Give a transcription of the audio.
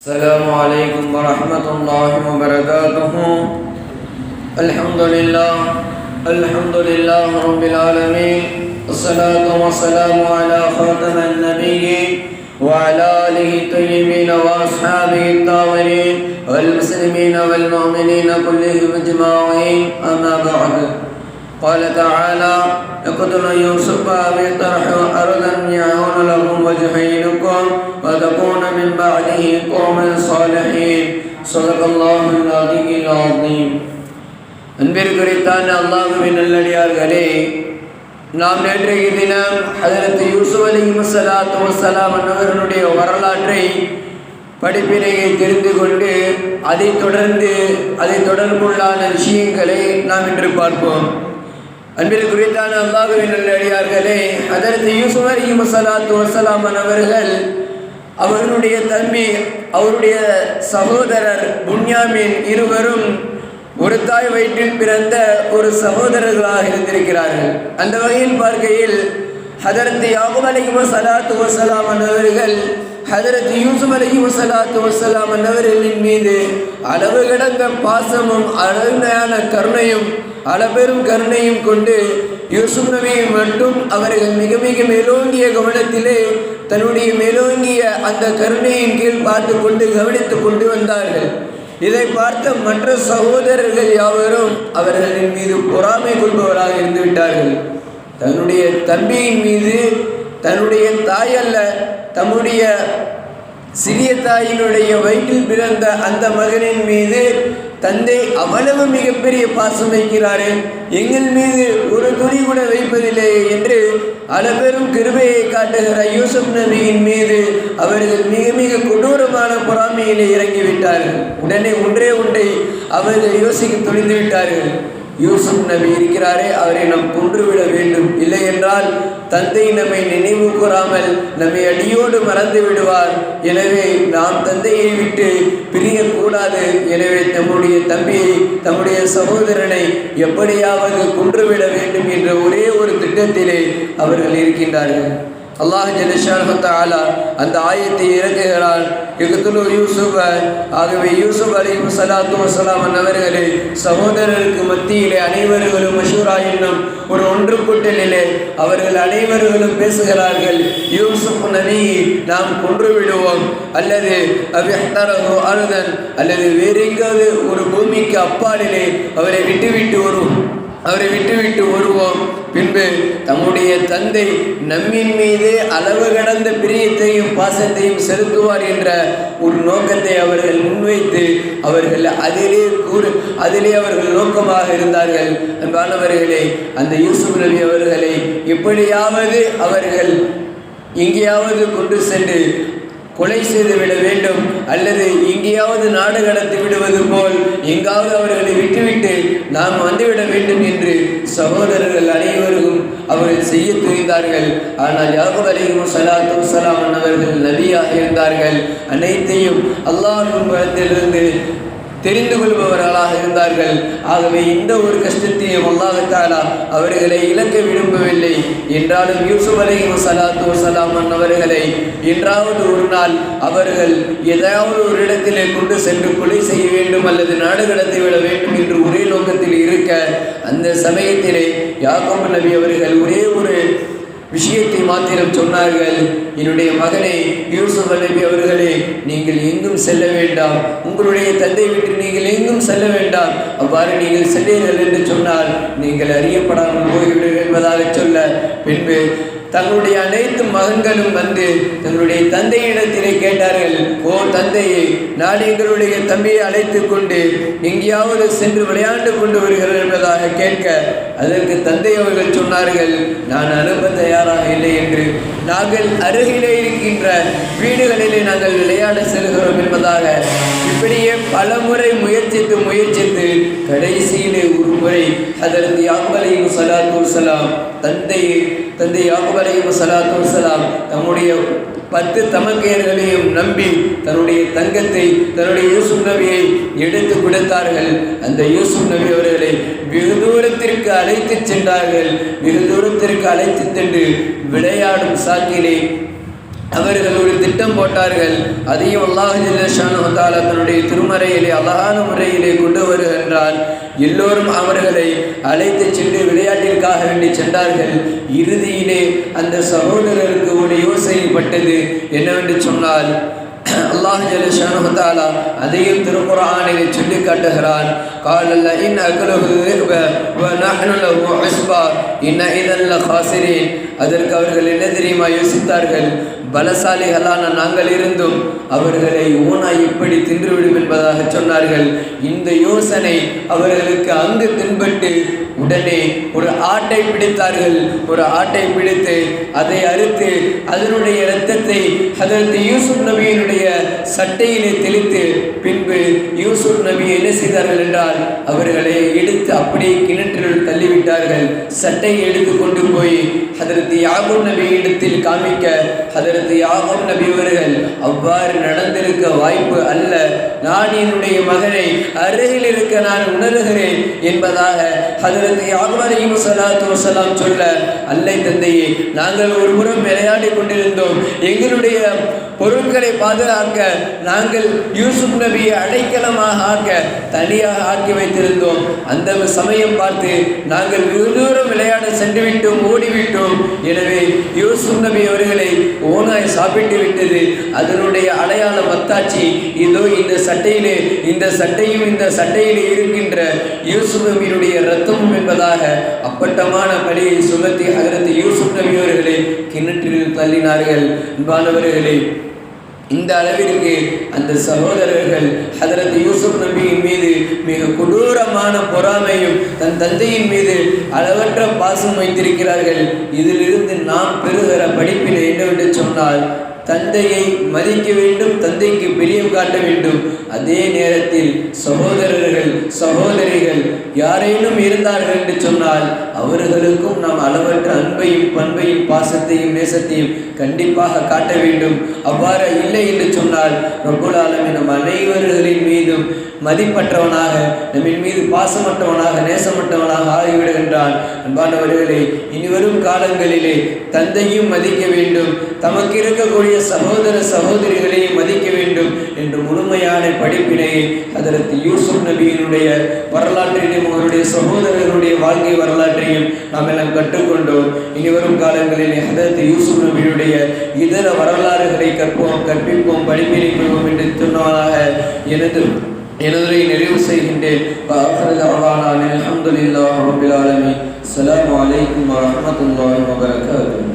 السلام عليكم ورحمة الله وبركاته. الحمد لله رب العالمين، والصلاة والسلام على خاتم النبيين وعلى آله الطيبين وأصحابه الطاهرين والمسلمين والمؤمنين كلهم أجمعين، أما بعد. قال تعالى: اقتل يوسف أو اطرحوا أرضا يكن لكم وجه أبيكم وتكون من بعده قوما صالحين. صدق الله العلي العظيم. அன்பிற்குரித்தான அல்லாஹ்வின் நல்லடியார்களே, நாம் நேற்றைய தினம் ஹஜ்ரத் யூசுப் அலைஹிஸ்ஸலாத்து வஸ்ஸலாம் அவர்களுடைய வரலாற்றை படிப்பினையை தெரிந்து கொண்டு அதைத் தொடர்புள்ளான விஷயங்களை நாம் இன்று பார்ப்போம். அன்பிற்குரித்தான அல்லாஹ்வின் நல்லடியார்களே, ஹஜ்ரத் யூசுப் அலைஹிஸ்ஸலாத்து வஸ்ஸலாம் அவர்கள் அவர்களுடைய தம்பி, அவருடைய சகோதரர் புன்யாமின் இருவரும் ஒரு தாய் வயிற்றில் பிறந்த ஒரு சகோதரர்களாக இருந்திருக்கிறார்கள். அந்த வகையில் பார்க்கையில் ஹஜ்ரத் யாக்கூப் அலைஹிஸ்ஸலாத்து வஸ்ஸலாம் அவர்கள் ஹஜ்ரத் யூசுப் அலைஹிஸ்ஸலாத்து வஸ்ஸலாம் அவர்களின் மீது அளவு கடந்த பாசமும் அளவையான கருணையும் அளபெரும் கருணையும் கொண்டு யூசுப் நபியை மட்டும் அவர்கள் மிக மிக மேலோங்கிய கவனத்திலே தன்னுடைய மேலோங்கிய அந்த கருணையின் கீழ் பார்த்து கொண்டு கவனித்து கொண்டு வந்தார்கள். இதை பார்த்த மற்ற சகோதரர்கள் யாவரும் அவர்களின் மீது பொறாமை கொள்பவராக இருந்து விட்டார்கள். தன்னுடைய தம்பியின் மீது தன்னுடைய தாய் அல்ல, தம்முடைய சிறிய தாயினுடைய வயிற்றில் பிறந்த அந்த மகனின் மீது தந்தை அவ்வளவு மிகப்பெரிய பாசம் வைக்கிறார்கள், எங்கள் மீது ஒரு துணி கூட வைப்பதில்லை என்று அளபெரும் கிருபையை காட்டுகிற யூசுப் நபியின் மீது அவர்கள் மிக மிக கொடூரமான பொறாமையிலே இறங்கிவிட்டார்கள். உடனே ஒன்றை அவர்கள் யோசிக்க துணிந்து விட்டார்கள். யூசுப் நபி இருக்கிறாரே, அவரை நாம் கொன்றுவிட வேண்டும், இல்லை என்றால் தந்தை நம்மை நினைவு கூறாமல் நம்மை அடியோடு மறந்து விடுவார். எனவே நாம் தந்தையை விட்டு பிரியக்கூடாது. எனவே தம்முடைய தம்பியை, தம்முடைய சகோதரனை எப்படியாவது கொன்றுவிட வேண்டும் என்ற ஒரே ஒரு திட்டத்திலே அவர்கள் இருக்கின்றார்கள். அல்லாஹ் ஜல்லஷானஹு தஆலா அந்த ஆயத்தை இறக்குகிறான், இக்துலு யூசுஃப. ஆகவே யூசுப் அலைஹிஸ்ஸலாத்து வஸ்ஸலாம் அவர்களை சகோதரருக்கு மத்தியிலே அனைவர்களும் மஷூரா என்னும் ஒரு ஒன்றுக்கூட்டலிலே அவர்கள் அனைவர்களும் பேசுகிறார்கள், யூசுப் நபி நாம் கொன்று விடுவோம், அல்லது அபிஹ்தரஹு அர்தன், அல்லது வேறெங்காவது ஒரு பூமிக்கு அப்பாலிலே அவரை விட்டுவிட்டு வருவோம். பின்பு தம்முடைய தந்தை நம்மின் மீது அளவு கடந்த பிரியத்தையும் பாசத்தையும் செலுத்துவார் என்ற ஒரு நோக்கத்தை அவர்கள் முன்வைத்து அவர்கள் அதிலே அவர்கள் நோக்கமாக இருந்தார்கள். அன்பானவர்களே, அந்த யூசுப் நபி அவர்களை எப்படியாவது அவர்கள் எங்கேயாவது கொண்டு சென்று கொலை செய்து விட வேண்டும், அல்லது எங்கேயாவது நாடு கடத்தி விடுவது போல் எங்காவது அவர்களை விட்டுவிட்டு நாம் வந்துவிட வேண்டும் என்று சகோதரர்கள் அனைவரும் அவர்கள் செய்ய துணிந்தார்கள். ஆனால் யாக்கூப் அலைஹிஸ்ஸலாத்து வஸ்ஸலாம் அவர்கள் நபியாக இருந்தார்கள். அனைத்தையும் அல்லாஹ்வின் புறத்திலிருந்து தெரிந்து கொள்பவர்களாக இருந்தார்கள். ஆகவே இந்த ஒரு கஷ்டத்தையும் அல்லாஹ் தஆலா அவர்களை இழக்க விரும்பவில்லை. என்றாலும் யூசுப் அலைஹிஸ்ஸலாத்து வஸ்ஸலாம் அவர்களை என்றாவது ஒரு நாள் அவர்கள் ஏதாவது ஒரு இடத்திலே கொண்டு சென்று கொலை செய்ய வேண்டும், அல்லது நாடு கடத்தி விட வேண்டும் என்று ஒரே நோக்கத்தில் இருக்க, அந்த சமயத்திலே யாக்கூப் நபி அவர்கள் ஒரே ஒரு விஷயத்தை மாத்திரம் சொன்னார்கள், என்னுடைய மகனே யூசுப் நபி அவர்களே, நீங்கள் எங்கும் செல்ல வேண்டாம், உங்களுடைய தந்தை விட்டு நீங்கள் எங்கும் செல்ல வேண்டாம். அவ்வாறு நீங்கள் சென்றீர்கள் என்று சொன்னால் நீங்கள் அறியப்படாமல் போய்விடுங்கள் என்பதாக சொல்ல, பின்பு தங்களுடைய அனைத்து மகன்களும் வந்து தங்களுடைய தந்தையிடத்திலே கேட்டார்கள், ஓ தந்தையே, நான் எங்களுடைய தம்பியை அழைத்து கொண்டு எங்கேயாவது சென்று விளையாண்டு கொண்டு வருகிறேன் என்பதாக கேட்க, அதற்கு தந்தை அவர்கள் சொன்னார்கள், நான் அனுப்ப தயாராக இல்லை என்று. நாங்கள் அருகிலே இருக்கின்ற வீடுகளிலே நாங்கள் விளையாட செல்கிறோம் என்பதாக இப்படியே பல முறை முயற்சித்து கடைசியிலே ஒரு முறை ஹஜ்ரத் யாக்கூப் அலைஹிஸ்ஸலாத்து வஸ்ஸலாம் தந்தை யாக்கூப் அலைஹிஸ்ஸலாத்து வஸ்ஸலாம் தம்முடைய 10 தமக்கையர்களையும் நம்பி தன்னுடைய தங்கத்தை, தன்னுடைய யூசுப் நபியை எடுத்து கொடுத்தார்கள். அந்த யூசுப் நபி அவர்களை வெகு தூரத்திற்கு அழைத்து சென்றார்கள். வெகு தூரத்திற்கு அழைத்து சென்று விளையாடும் சாக்கிலே அவர்கள் ஒரு திட்டம் போட்டார்கள். அதையும் அல்லாஹ் ஜல்ல ஷானஹு தஆலா தன்னுடைய திருமறையிலே அழகான முறையிலே கொண்டு வருகின்றான். எல்லோரும் அவர்களை அழைத்து சென்று விளையாட்டிற்காக வேண்டி சென்றார்கள். இறுதியிலே அந்த சகோதரருக்கு ஒரு யோசனைப்பட்டது. என்னவென்று சொன்னால், அல்லாஹ் ஜல்ல ஷானஹு தஆலா அதையும் திருக்குர்ஆனிலே சொல்லி காட்டுகிறான். قال إن أكله الذئب ونحن له عصبة إن إذا لخاسرين. அதற்கு அவர்கள் என்ன தெரியுமா யோசித்தார்கள்? பலசாலிகளான நாங்கள் இருந்தும் அவர்களை ஓனாய் எப்படி தின்றுவிடும் என்பதாக சொன்னார்கள். இந்த யோசனை அவர்களுக்கு அங்கு தென்பட்டு உடனே ஒரு ஆட்டை பிடித்தார்கள். ஒரு ஆட்டை பிடித்து அதை அறுத்து அதனுடைய இரத்தத்தை ஹதரத் யூசுப் நபியினுடைய சட்டையிலே தெளித்து பின்பு யூசுப் நபி என்ன செய்தார்கள் என்றால் அவர்களை எடுத்து அப்படியே கிணற்றில் தள்ளிவிட்டார்கள். சட்டையை எடுத்து கொண்டு போய் ஹதரத் யாக்கூப் நபி இடத்தில் காமிக்க ஹதரத் யாக்கூப் நபி அவர்கள் அவ்வாறு நடந்திருக்க வாய்ப்பு அல்ல, நான் என்னுடைய மகனை அருகில் இருக்க நான் உணர்கிறேன் என்பதாக ஹதரத் யாக்கூப் அலைஹிஸ்ஸலாத்து வஸலாம் சொல்ல, அல்லை தந்தையே, நாங்கள் ஒரு புறம் விளையாடி கொண்டிருந்தோம், எங்களுடைய பொருட்களை பாதுகாக்க நாங்கள் யூசுப் நபியை அடைக்கலமாக ஆக்க தனியாக ஆக்கி வைத்திருந்தோம். அந்த சமயம் பார்த்து நாங்கள் வெகு தூரம் விளையாட சென்று விட்டோம், ஓடிவிட்டோம். எனவே யூசுப் நபி அவர்களை ஓனாய் சாப்பிட்டு விட்டது. அதனுடைய அடையாள மத்தாட்சி இதோ இந்த சட்டையிலே, இந்த சட்டையும் இந்த சட்டையிலே இருக்கின்ற யூசுப் நபியினுடைய இரத்தமும் என்பதாக அப்பட்டமான பழியை சுமத்தி ஹதரத் யூசுப் நபி அவர்களை கிணற்றில் தள்ளினார்கள். அன்பானவர்களே, இந்த அளவிற்கு அந்த சகோதரர்கள் ஹதரத் யூசுப் நபியின் மீது மிக கொடூரமான பொறாமையும் தன் தந்தையின் மீது அளவற்ற பாசம் வைத்திருக்கிறார்கள். இதிலிருந்து நாம் பெறுகிற படிப்பில் என்னவென்று சொன்னால், தந்தையை மதிக்க வேண்டும், தந்தைக்கு பிரியம் காட்ட வேண்டும். அதே நேரத்தில் சகோதரர்கள் சகோதரிகள் யாரேனும் இருந்தார்கள் என்று சொன்னால் அவர்களுக்கும் நாம் அளவற்ற அன்பையும் பண்பையும் பாசத்தையும் நேசத்தையும் கண்டிப்பாக காட்ட வேண்டும். அவ்வாறு இல்லை என்று சொன்னால் ரப்புல் ஆலமீன் நம் அனைவர்களின் மீதும் மதிப்பற்றவனாக, நம்மின் மீது பாசமற்றவனாக நேசமற்றவனாக ஆகிவிடுகின்றான். அன்பானவர்களே, இனிவரும் காலங்களிலே தந்தையும் மதிக்க வேண்டும், தமக்கு இருக்கக்கூடிய சகோதர சகோதரிகளையும் மதிக்க வேண்டும் என்று முழுமையான படிப்பினை ஹதரத் யூசுப் நபியினுடைய வரலாற்றையும் அவருடைய சகோதரர்களுடைய வாழ்க்கை வரலாற்றையும் நாம் எல்லாம் கற்றுக்கொண்டோம். இனிவரும் காலங்களில் ஹதரத் யூசுப் நபியினுடைய இதர வரலாறுகளை கற்பிப்போம், படிப்பினை கொள்வோம் என்று சொன்னவனாக எனதுரை நிறைவு செய்கின்றேன். அல்ஹம்துலில்லாஹி ரப்பில் ஆலமீன். அஸ்ஸலாமு அலைக்கும் வரஹ்மத்துல்லாஹி வபரகாத்துஹு.